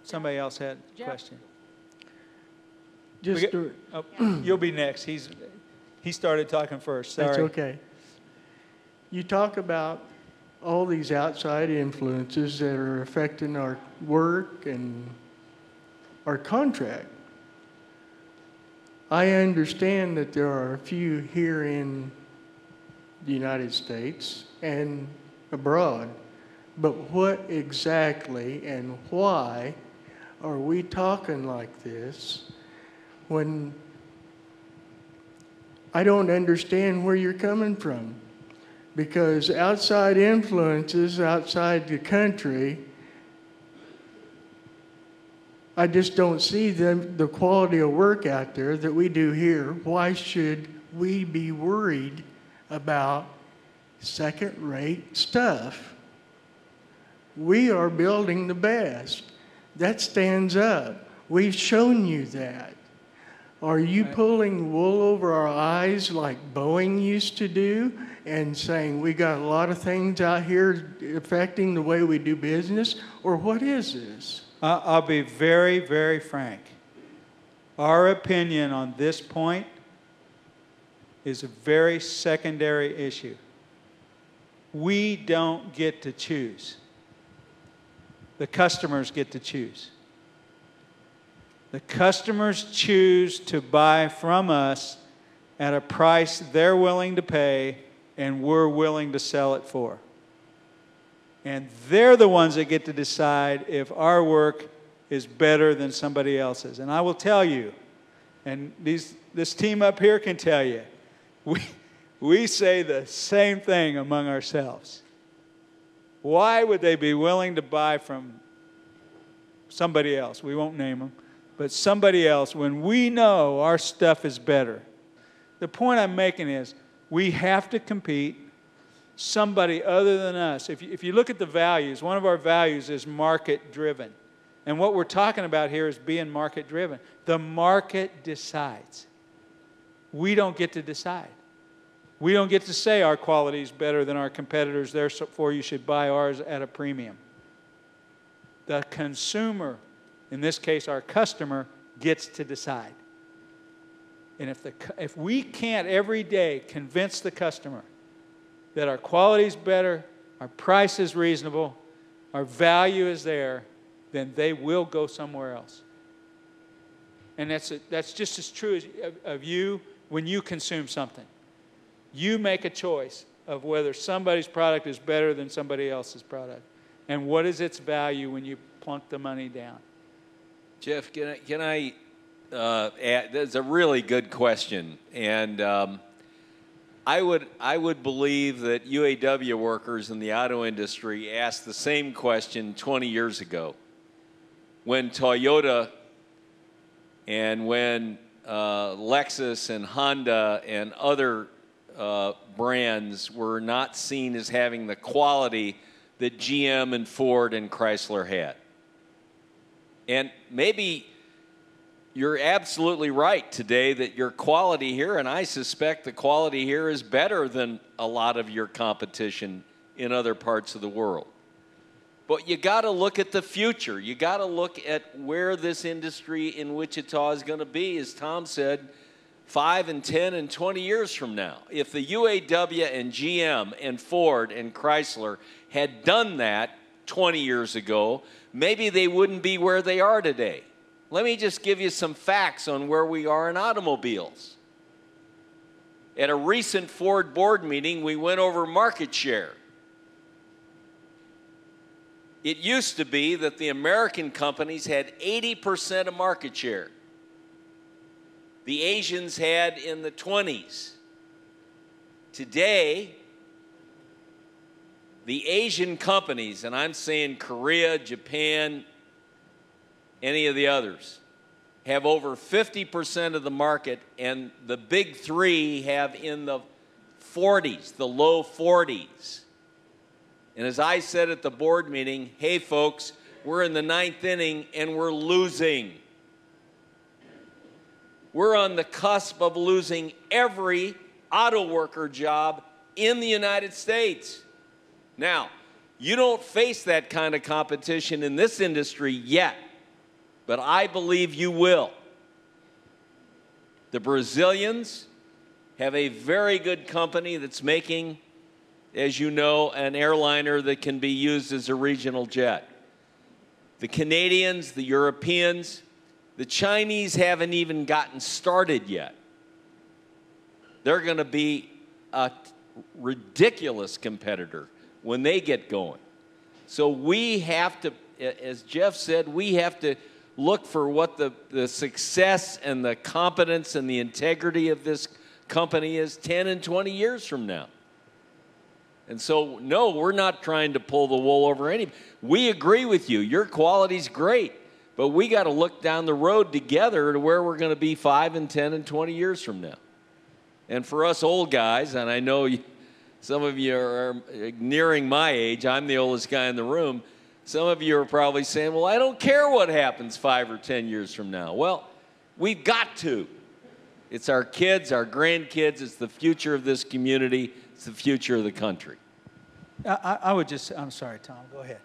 somebody else had a Jeff. question. Just You'll be next. He started talking first. Sorry. That's okay. You talk about all these outside influences that are affecting our work and our contract. I understand that there are a few here in the United States and abroad, but what exactly and why are we talking like this when I don't understand where you're coming from? Because outside influences outside the country, I just don't see the quality of work out there that we do here. Why should we be worried about second-rate stuff? We are building the best. That stands up. We've shown you that. Are you pulling wool over our eyes like Boeing used to do and saying we got a lot of things out here affecting the way we do business? Or what is this? I'll be very, very frank. Our opinion on this point is a very secondary issue. We don't get to choose. The customers get to choose. The customers choose to buy from us at a price they're willing to pay and we're willing to sell it for. And they're the ones that get to decide if our work is better than somebody else's. And I will tell you, and this team up here can tell you, we say the same thing among ourselves. Why would they be willing to buy from somebody else? We won't name them, but somebody else when we know our stuff is better. The point I'm making is we have to compete. Somebody other than us. If you look at the values, one of our values is market-driven. And what we're talking about here is being market-driven. The market decides. We don't get to decide. We don't get to say our quality is better than our competitors, therefore you should buy ours at a premium. The consumer, in this case our customer, gets to decide. And if we can't every day convince the customer that our quality is better, our price is reasonable, our value is there, then they will go somewhere else. And that's just as true of you when you consume something. You make a choice of whether somebody's product is better than somebody else's product. And what is its value when you plunk the money down? Jeff, can I add? That's a really good question. And I would believe that UAW workers in the auto industry asked the same question 20 years ago when Toyota and when Lexus and Honda and other brands were not seen as having the quality that GM and Ford and Chrysler had. And maybe you're absolutely right today that your quality here, and I suspect the quality here is better than a lot of your competition in other parts of the world. But you got to look at the future. You got to look at where this industry in Wichita is going to be, as Tom said, 5 and 10 and 20 years from now. If the UAW and GM and Ford and Chrysler had done that 20 years ago, maybe they wouldn't be where they are today. Let me just give you some facts on where we are in automobiles. At a recent Ford board meeting, we went over market share. It used to be that the American companies had 80% of market share. The Asians had in the 20s. Today, the Asian companies, and I'm saying Korea, Japan, any of the others, have over 50% of the market, and the big three have in the 40s, the low 40s. And as I said at the board meeting, hey folks, we're in the 9th inning and we're losing. We're on the cusp of losing every auto worker job in the United States. Now, you don't face that kind of competition in this industry yet. but I believe you will. The Brazilians have a very good company that's making, as you know, an airliner that can be used as a regional jet. The Canadians, the Europeans, the Chinese haven't even gotten started yet. They're going to be a ridiculous competitor when they get going. So we have to, as Jeff said, we have to look for what the success and the competence and the integrity of this company is 10 and 20 years from now. And so, no, we're not trying to pull the wool over any. We agree with you. Your quality's great. But we got to look down the road together to where we're going to be 5 and 10 and 20 years from now. And for us old guys, and I know some of you are nearing my age, I'm the oldest guy in the room, some of you are probably saying, well, I don't care what happens 5 or 10 years from now. Well, we've got to. It's our kids, our grandkids, it's the future of this community, it's the future of the country. I'm sorry, Tom, go ahead.